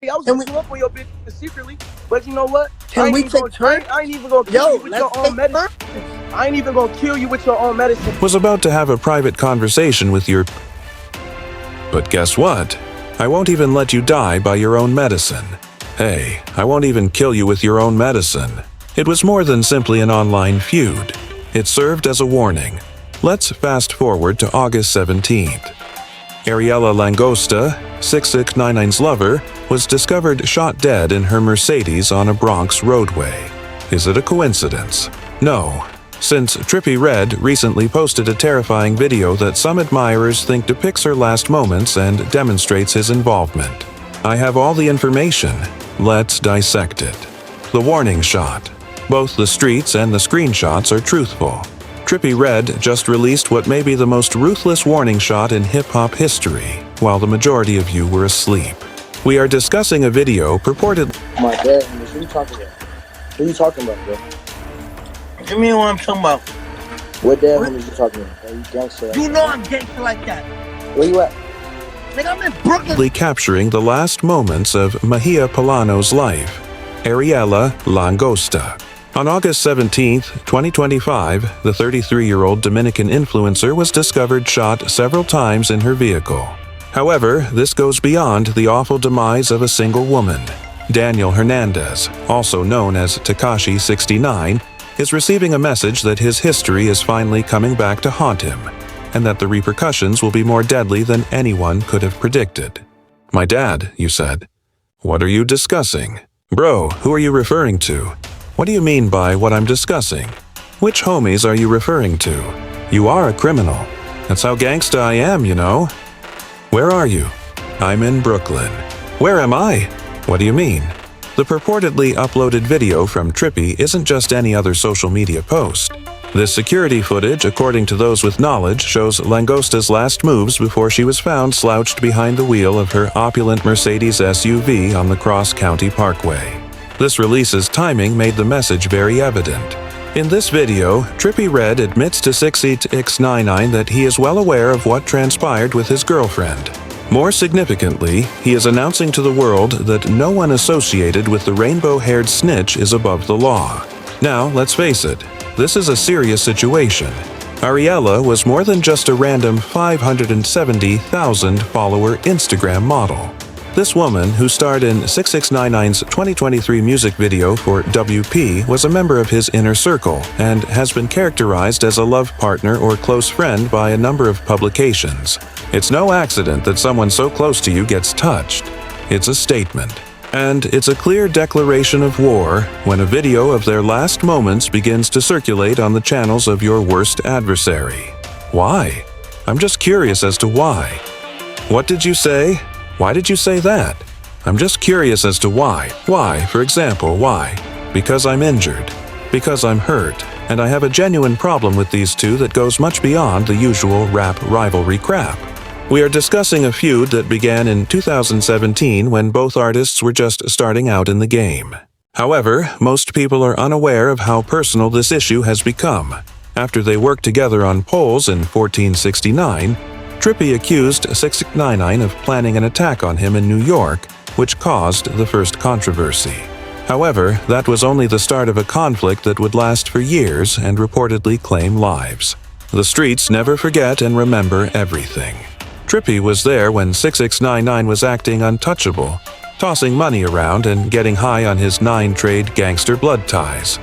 I was Can gonna pull up on your bitch secretly, but you know what? Can we take turns? I ain't even gonna kill you with your own medicine. I ain't even gonna kill you with your own medicine. Was about to have a private conversation with your... But guess what? I won't even let you die by your own medicine. Hey, I won't even kill you with your own medicine. It was more than simply an online feud. It served as a warning. Let's fast forward to August 17th. Ariella Langosta, 6ix9ine's lover, was discovered shot dead in her Mercedes on a Bronx roadway. Is it a coincidence? No, since Trippie recently posted a terrifying video that some admirers think depicts her last moments and demonstrates his involvement. I have all the information. Let's dissect it. The warning shot. Both the streets and the screenshots are truthful. Trippie just released what may be the most ruthless warning shot in hip-hop history, while the majority of you were asleep. We are discussing a video purported... My dad, who you talking about? Who you talking about, bro? What do you mean what I'm talking about? What dad homies you talking about? Are you gangster? You know I'm gangster like that. Where you at? Nigga, I'm in Brooklyn. Capturing the last moments of Mahia Polano's life, Ariella Langosta. On August 17, 2025, the 33-year-old Dominican influencer was discovered shot several times in her vehicle. However, this goes beyond the awful demise of a single woman. Daniel Hernandez, also known as Tekashi69, is receiving a message that his history is finally coming back to haunt him, and that the repercussions will be more deadly than anyone could have predicted. My dad, you said. What are you discussing? Bro, who are you referring to? What do you mean by what I'm discussing? Which homies are you referring to? You are a criminal. That's how gangsta I am, you know. Where are you? I'm in Brooklyn. Where am I? What do you mean? The purportedly uploaded video from Trippie isn't just any other social media post. This security footage, according to those with knowledge, shows Langosta's last moves before she was found slouched behind the wheel of her opulent Mercedes SUV on the Cross County Parkway. This release's timing made the message very evident. In this video, Trippie admits to 6ix9ine that he is well aware of what transpired with his girlfriend. More significantly, he is announcing to the world that no one associated with the rainbow-haired snitch is above the law. Now, let's face it, this is a serious situation. Ariella was more than just a random 570,000 follower Instagram model. This woman, who starred in 6ix9ine's 2023 music video for WP, was a member of his inner circle and has been characterized as a love partner or close friend by a number of publications. It's no accident that someone so close to you gets touched. It's a statement. And it's a clear declaration of war when a video of their last moments begins to circulate on the channels of your worst adversary. Why? I'm just curious as to why. What did you say? Why did you say that? I'm just curious as to why. Why, for example, why? Because I'm injured. Because I'm hurt. And I have a genuine problem with these two that goes much beyond the usual rap rivalry crap. We are discussing a feud that began in 2017 when both artists were just starting out in the game. However, most people are unaware of how personal this issue has become. After they worked together on polls in 1469, Trippie accused 6ix9ine of planning an attack on him in New York, which caused the first controversy. However, that was only the start of a conflict that would last for years and reportedly claim lives. The streets never forget and remember everything. Trippie was there when 6ix9ine was acting untouchable, tossing money around and getting high on his 9-trade gangster blood ties.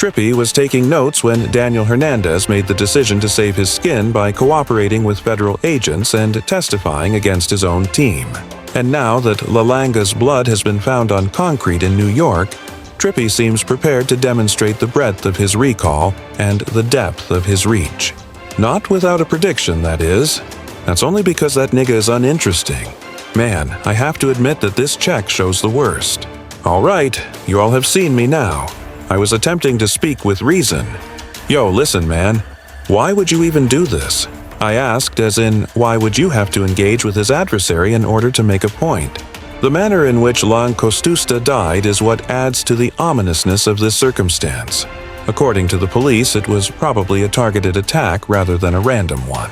Trippie was taking notes when Daniel Hernandez made the decision to save his skin by cooperating with federal agents and testifying against his own team. And now that Lalanga's blood has been found on concrete in New York, Trippie seems prepared to demonstrate the breadth of his recall and the depth of his reach. Not without a prediction, that is. That's only because that nigga is uninteresting. Man, I have to admit that this check shows the worst. All right, you all have seen me now. I was attempting to speak with reason. Yo, listen, man. Why would you even do this? I asked, as in, why would you have to engage with his adversary in order to make a point? The manner in which Langosta died is what adds to the ominousness of this circumstance. According to the police, it was probably a targeted attack rather than a random one.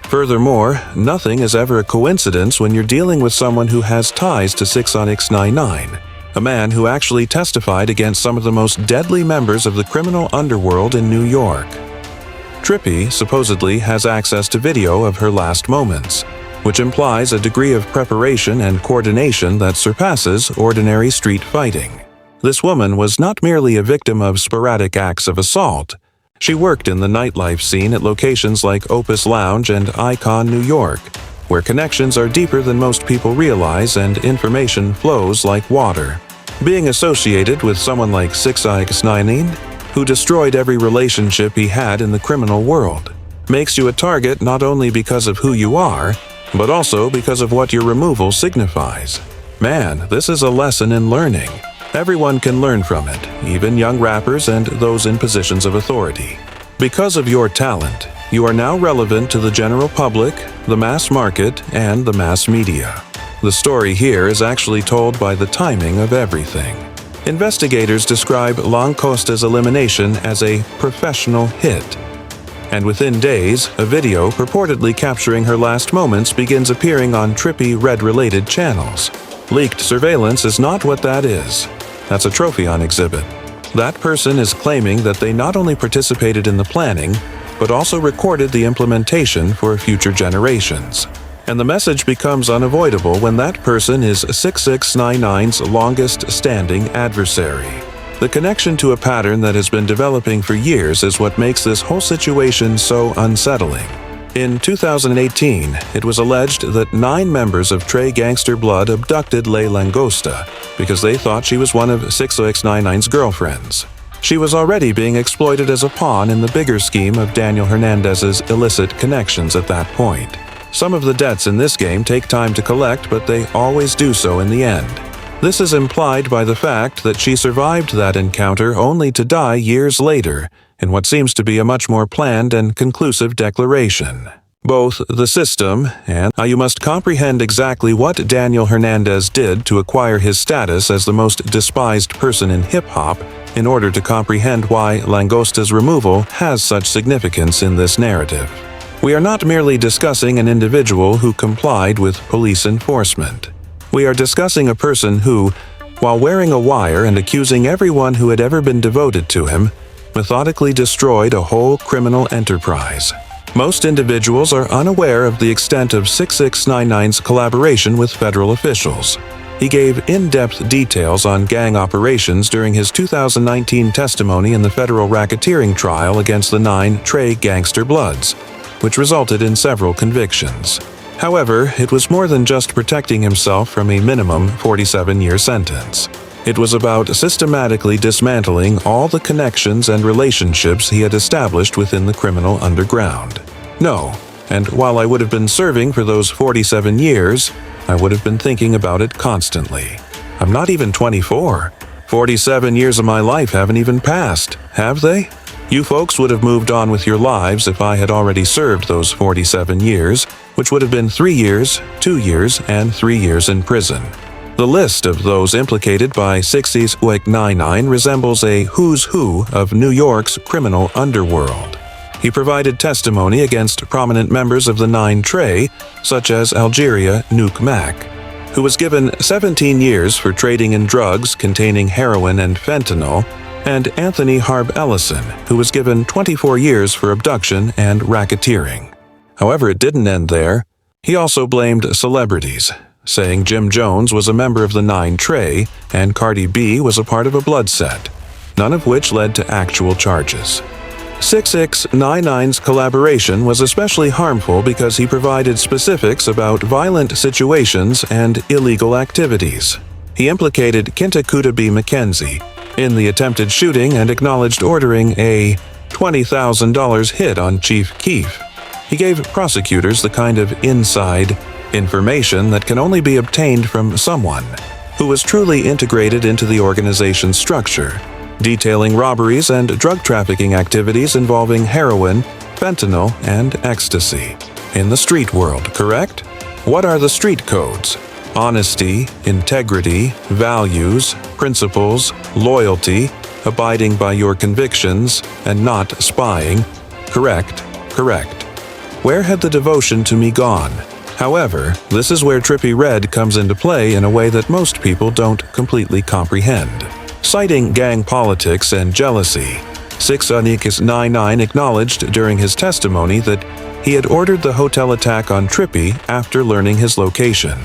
Furthermore, nothing is ever a coincidence when you're dealing with someone who has ties to 6ix9ine, a man who actually testified against some of the most deadly members of the criminal underworld in New York. Trippie supposedly has access to video of her last moments, which implies a degree of preparation and coordination that surpasses ordinary street fighting. This woman was not merely a victim of sporadic acts of assault. She worked in the nightlife scene at locations like Opus Lounge and Icon, New York, where connections are deeper than most people realize and information flows like water. Being associated with someone like 6ix9ine, who destroyed every relationship he had in the criminal world, makes you a target not only because of who you are, but also because of what your removal signifies. Man, this is a lesson in learning. Everyone can learn from it, even young rappers and those in positions of authority. Because of your talent, you are now relevant to the general public, the mass market, and the mass media. The story here is actually told by the timing of everything. Investigators describe Langosta's elimination as a professional hit. And within days, a video purportedly capturing her last moments begins appearing on Trippie Red-related channels. Leaked surveillance is not what that is. That's a trophy on exhibit. That person is claiming that they not only participated in the planning, but also recorded the implementation for future generations. And the message becomes unavoidable when that person is 6ix9ine's longest-standing adversary. The connection to a pattern that has been developing for years is what makes this whole situation so unsettling. In 2018, it was alleged that 9 members of Trey Gangster Blood abducted Ley Langosta because they thought she was one of 6ix9ine's girlfriends. She was already being exploited as a pawn in the bigger scheme of Daniel Hernandez's illicit connections at that point. Some of the debts in this game take time to collect, but they always do so in the end. This is implied by the fact that she survived that encounter only to die years later, in what seems to be a much more planned and conclusive declaration. Both the system and how you must comprehend exactly what Daniel Hernandez did to acquire his status as the most despised person in hip-hop in order to comprehend why Langosta's removal has such significance in this narrative. We are not merely discussing an individual who complied with police enforcement. We are discussing a person who, while wearing a wire and accusing everyone who had ever been devoted to him, methodically destroyed a whole criminal enterprise. Most individuals are unaware of the extent of 6ix9ine's collaboration with federal officials. He gave in-depth details on gang operations during his 2019 testimony in the federal racketeering trial against the 9 Trey Gangster Bloods, which resulted in several convictions. However, it was more than just protecting himself from a minimum 47-year sentence. It was about systematically dismantling all the connections and relationships he had established within the criminal underground. No, and while I would have been serving for those 47 years, I would have been thinking about it constantly. I'm not even 24. 47 years of my life haven't even passed, have they? You folks would have moved on with your lives if I had already served those 47 years, which would have been 3 years, 2 years, and 3 years in prison. The list of those implicated by 6ix9ine resembles a who's who of New York's criminal underworld. He provided testimony against prominent members of the 9 Trey, such as Algeria Nuke Mac, who was given 17 years for trading in drugs containing heroin and fentanyl, and Anthony Harb Ellison, who was given 24 years for abduction and racketeering. However, it didn't end there. He also blamed celebrities, saying Jim Jones was a member of the 9 Trey and Cardi B was a part of a blood set, none of which led to actual charges. 6ix9ine's collaboration was especially harmful because he provided specifics about violent situations and illegal activities. He implicated Kinta B. McKenzie in the attempted shooting and acknowledged ordering a $20,000 hit on Chief Keef. He gave prosecutors the kind of inside information that can only be obtained from someone who was truly integrated into the organization's structure, detailing robberies and drug trafficking activities involving heroin, fentanyl, and ecstasy. In the street world, correct? What are the street codes? Honesty, integrity, values, principles, loyalty, abiding by your convictions, and not spying. Correct, correct. Where had the devotion to me gone? However, this is where Trippie Redd comes into play in a way that most people don't completely comprehend. Citing gang politics and jealousy, 6ix9ine acknowledged during his testimony that he had ordered the hotel attack on Trippie after learning his location.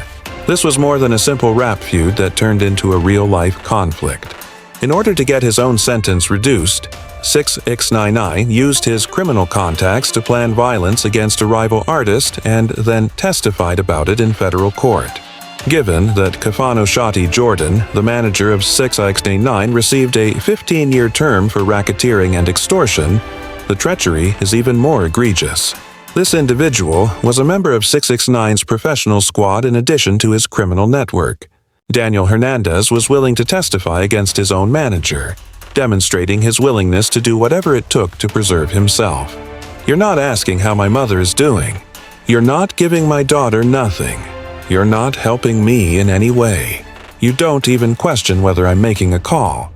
This was more than a simple rap feud that turned into a real-life conflict. In order to get his own sentence reduced, 6ix9ine used his criminal contacts to plan violence against a rival artist and then testified about it in federal court. Given that Kafano Shotty Jordan, the manager of 6ix9ine, received a 15-year term for racketeering and extortion, the treachery is even more egregious. This individual was a member of 6ix9ine's professional squad in addition to his criminal network. Daniel Hernandez was willing to testify against his own manager, demonstrating his willingness to do whatever it took to preserve himself. You're not asking how my mother is doing. You're not giving my daughter nothing. You're not helping me in any way. You don't even question whether I'm making a call.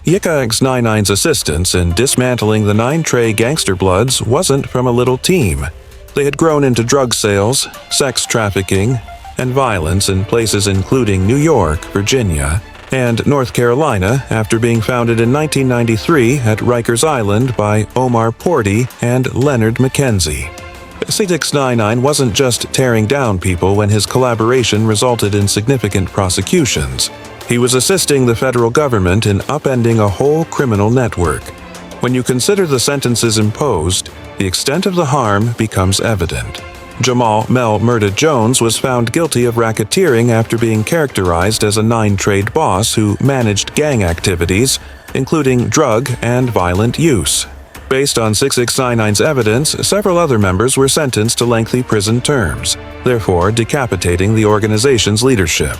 6ix9ine's assistance in dismantling the 9 Trey Gangster Bloods wasn't from a little team. They had grown into drug sales, sex trafficking, and violence in places including New York, Virginia, and North Carolina after being founded in 1993 at Rikers Island by Omar Porty and Leonard McKenzie. 6ix9ine wasn't just tearing down people when his collaboration resulted in significant prosecutions. He was assisting the federal government in upending a whole criminal network. When you consider the sentences imposed, the extent of the harm becomes evident. Jamal Mel Murda Jones was found guilty of racketeering after being characterized as a 9-trade boss who managed gang activities, including drug and violent use. Based on 6ix9ine's evidence, several other members were sentenced to lengthy prison terms, therefore decapitating the organization's leadership.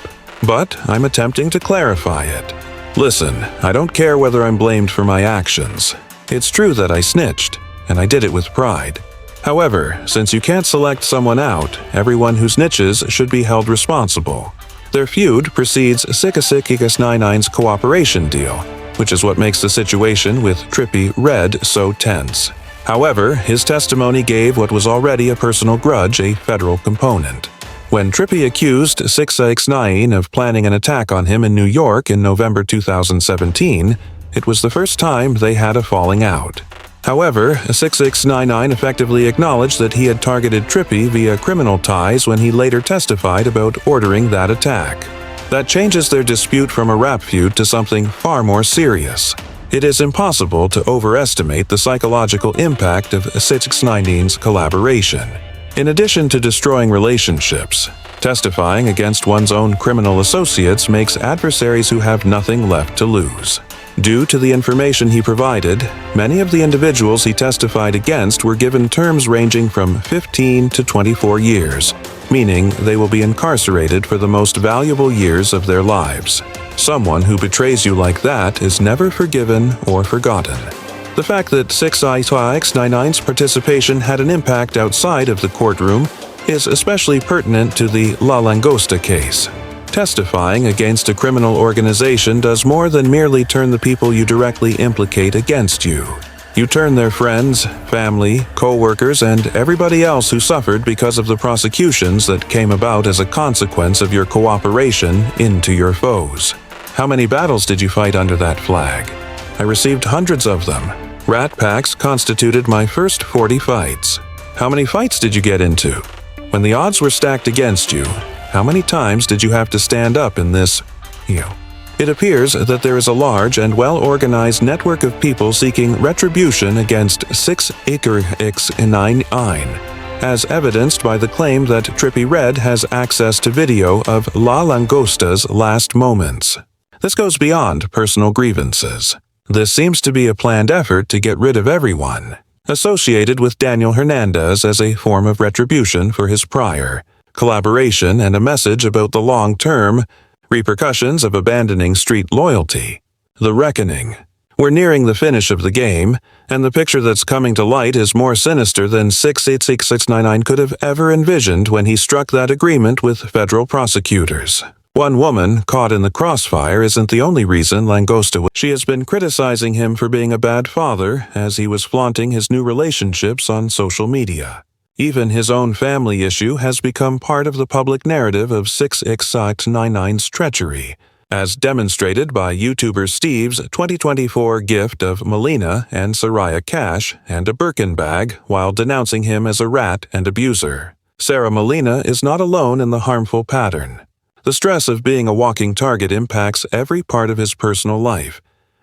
But I'm attempting to clarify it. Listen, I don't care whether I'm blamed for my actions. It's true that I snitched, and I did it with pride. However, since you can't select someone out, everyone who snitches should be held responsible. Their feud precedes 6ix9ine's cooperation deal, which is what makes the situation with Trippie Redd so tense. However, his testimony gave what was already a personal grudge a federal component. When Trippie accused 6ix9ine of planning an attack on him in New York in November 2017, it was the first time they had a falling out. However, 6ix9ine effectively acknowledged that he had targeted Trippie via criminal ties when he later testified about ordering that attack. That changes their dispute from a rap feud to something far more serious. It is impossible to overestimate the psychological impact of 6ix9ine's collaboration. In addition to destroying relationships, testifying against one's own criminal associates makes adversaries who have nothing left to lose. Due to the information he provided, many of the individuals he testified against were given terms ranging from 15 to 24 years, meaning they will be incarcerated for the most valuable years of their lives. Someone who betrays you like that is never forgiven or forgotten. The fact that 6ix9ine's participation had an impact outside of the courtroom is especially pertinent to the La Langosta case. Testifying against a criminal organization does more than merely turn the people you directly implicate against you. You turn their friends, family, co-workers, and everybody else who suffered because of the prosecutions that came about as a consequence of your cooperation into your foes. How many battles did you fight under that flag? I received hundreds of them. Rat packs constituted my first 40 fights. How many fights did you get into? When the odds were stacked against you, how many times did you have to stand up in this, It appears that there is a large and well-organized network of people seeking retribution against 6ix9ine, as evidenced by the claim that Trippie Redd has access to video of La Langosta's last moments. This goes beyond personal grievances. This seems to be a planned effort to get rid of everyone associated with Daniel Hernandez as a form of retribution for his prior collaboration and a message about the long-term repercussions of abandoning street loyalty. The reckoning. We're nearing the finish of the game, and the picture that's coming to light is more sinister than 6ix9ine could have ever envisioned when he struck that agreement with federal prosecutors. One woman caught in the crossfire isn't the only reason Langosta She has been criticizing him for being a bad father as he was flaunting his new relationships on social media. Even his own family issue has become part of the public narrative of 6ix9ine's treachery, as demonstrated by YouTuber Steve's 2024 gift of Melina and Soraya cash and a Birkin bag while denouncing him as a rat and abuser. Sarah Molina is not alone in the harmful pattern. The stress of being a walking target impacts every part of his personal life,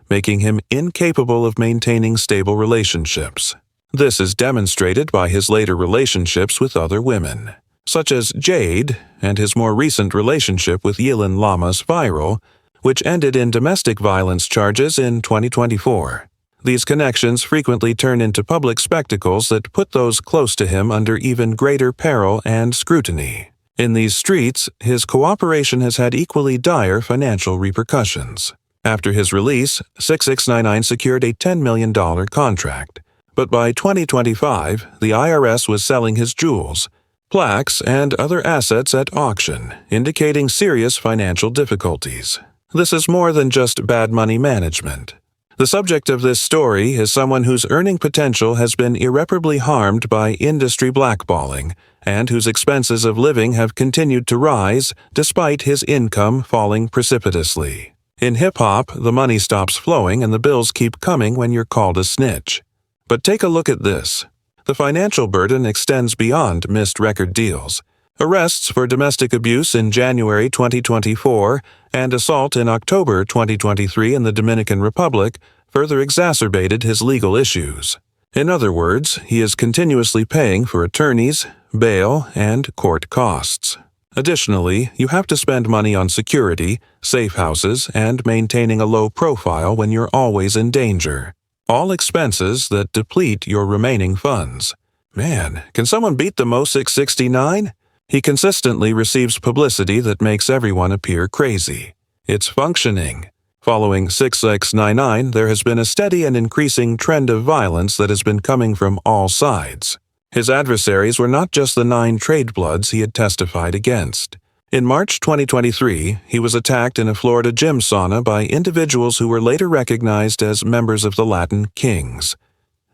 making him incapable of maintaining stable relationships. This is demonstrated by his later relationships with other women, such as Jade and his more recent relationship with Yilin Lamas Viral, which ended in domestic violence charges in 2024. These connections frequently turn into public spectacles that put those close to him under even greater peril and scrutiny. In these streets, his cooperation has had equally dire financial repercussions. After his release, 6ix9ine secured a $10 million contract. But by 2025, the IRS was selling his jewels, plaques, and other assets at auction, indicating serious financial difficulties. This is more than just bad money management. The subject of this story is someone whose earning potential has been irreparably harmed by industry blackballing, and whose expenses of living have continued to rise despite his income falling precipitously. In hip-hop, the money stops flowing and the bills keep coming when you're called a snitch. But take a look at this. The financial burden extends beyond missed record deals. Arrests for domestic abuse in January 2024 and assault in October 2023 in the Dominican Republic further exacerbated his legal issues. In other words, he is continuously paying for attorneys, bail, and court costs. Additionally, you have to spend money on security, safe houses, and maintaining a low profile when you're always in danger. All expenses that deplete your remaining funds. Man, can someone beat the Mo 669? He consistently receives publicity that makes everyone appear crazy. It's functioning. Following 6ix9ine, there has been a steady and increasing trend of violence that has been coming from all sides. His adversaries were not just the 9 tradebloods he had testified against. In March 2023, he was attacked in a Florida gym sauna by individuals who were later recognized as members of the Latin Kings.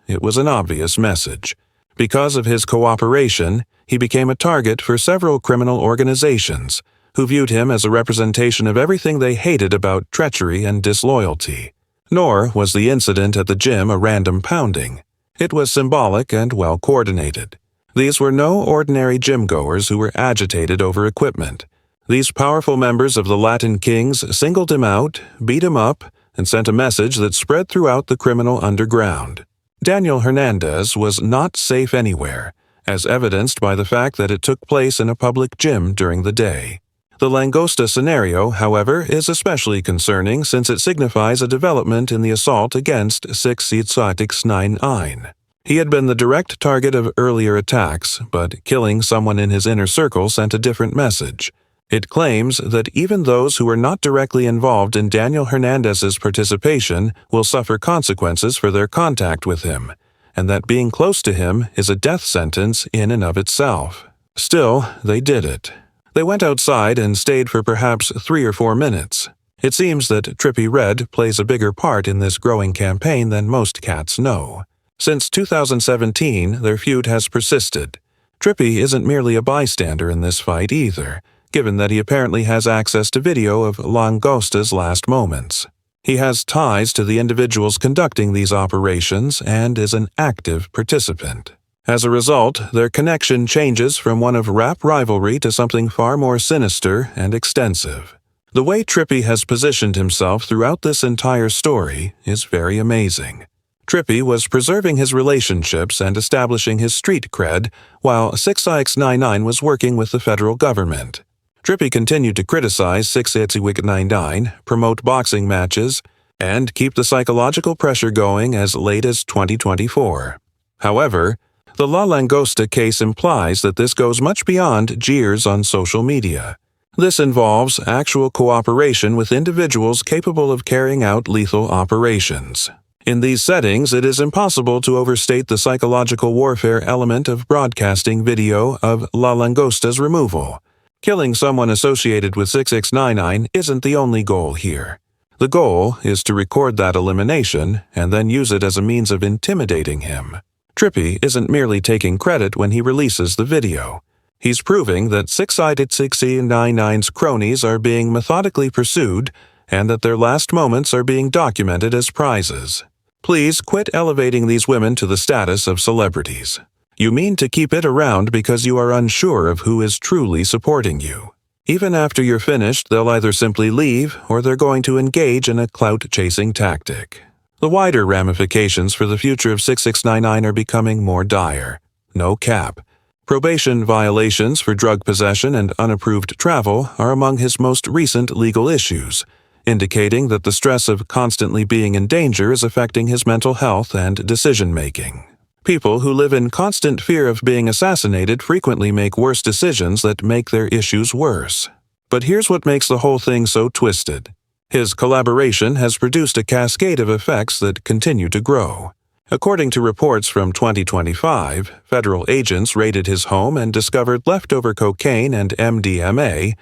It was an obvious message. Because of his cooperation, he became a target for several criminal organizations, who viewed him as a representation of everything they hated about treachery and disloyalty. Nor was the incident at the gym a random pounding. It was symbolic and well coordinated. These were no ordinary gym-goers who were agitated over equipment. These powerful members of the Latin Kings singled him out, beat him up, and sent a message that spread throughout the criminal underground. Daniel Hernandez was not safe anywhere, as evidenced by the fact that it took place in a public gym during the day. The Langosta scenario, however, is especially concerning since it signifies a development in the assault against 6ix9ine. He had been the direct target of earlier attacks, but killing someone in his inner circle sent a different message. It claims that even those who were not directly involved in Daniel Hernandez's participation will suffer consequences for their contact with him, and that being close to him is a death sentence in and of itself. Still, they did it. They went outside and stayed for perhaps 3 or 4 minutes. It seems that Trippie Redd plays a bigger part in this growing campaign than most cats know. Since 2017, their feud has persisted. Trippie isn't merely a bystander in this fight either, given that he apparently has access to video of Langosta's last moments. He has ties to the individuals conducting these operations and is an active participant. As a result, their connection changes from one of rap rivalry to something far more sinister and extensive. The way Trippie has positioned himself throughout this entire story is very amazing. Trippie was preserving his relationships and establishing his street cred, while 6ix9ine was working with the federal government. Trippie continued to criticize 6ix9ine, promote boxing matches, and keep the psychological pressure going as late as 2024. However, the La Langosta case implies that this goes much beyond jeers on social media. This involves actual cooperation with individuals capable of carrying out lethal operations. In these settings, it is impossible to overstate the psychological warfare element of broadcasting video of La Langosta's removal. Killing someone associated with 6ix9ine isn't the only goal here. The goal is to record that elimination and then use it as a means of intimidating him. Trippie isn't merely taking credit when he releases the video. He's proving that 6ix9ine's cronies are being methodically pursued and that their last moments are being documented as prizes. Please quit elevating these women to the status of celebrities. You mean to keep it around because you are unsure of who is truly supporting you. Even after you're finished, they'll either simply leave or they're going to engage in a clout-chasing tactic. The wider ramifications for the future of 6ix9ine are becoming more dire. No cap. Probation violations for drug possession and unapproved travel are among his most recent legal issues, indicating that the stress of constantly being in danger is affecting his mental health and decision-making. People who live in constant fear of being assassinated frequently make worse decisions that make their issues worse. But here's what makes the whole thing so twisted. His collaboration has produced a cascade of effects that continue to grow. According to reports from 2025, federal agents raided his home and discovered leftover cocaine and MDMA,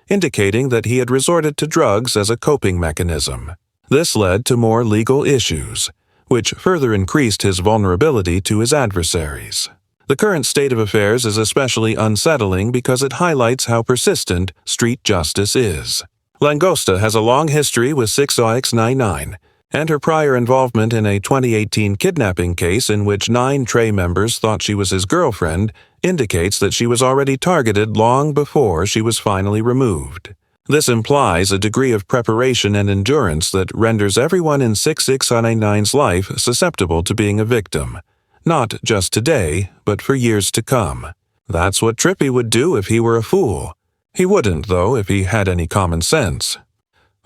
indicating that he had resorted to drugs as a coping mechanism. This led to more legal issues, which further increased his vulnerability to his adversaries. The current state of affairs is especially unsettling because it highlights how persistent street justice is. Langosta has a long history with 6ix9ine, and her prior involvement in a 2018 kidnapping case in which 9 Trey members thought she was his girlfriend indicates that she was already targeted long before she was finally removed. This implies a degree of preparation and endurance that renders everyone in 6ix9ine's life susceptible to being a victim, not just today, but for years to come. That's what Trippie would do if he were a fool. He wouldn't, though, if he had any common sense.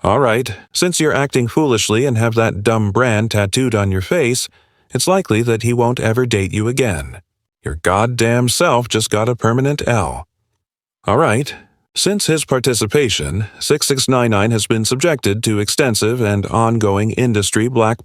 Alright, since you're acting foolishly and have that dumb brand tattooed on your face, it's likely that he won't ever date you again. Your goddamn self just got a permanent L. Alright. Since his participation, 6ix9ine has been subjected to extensive and ongoing industry black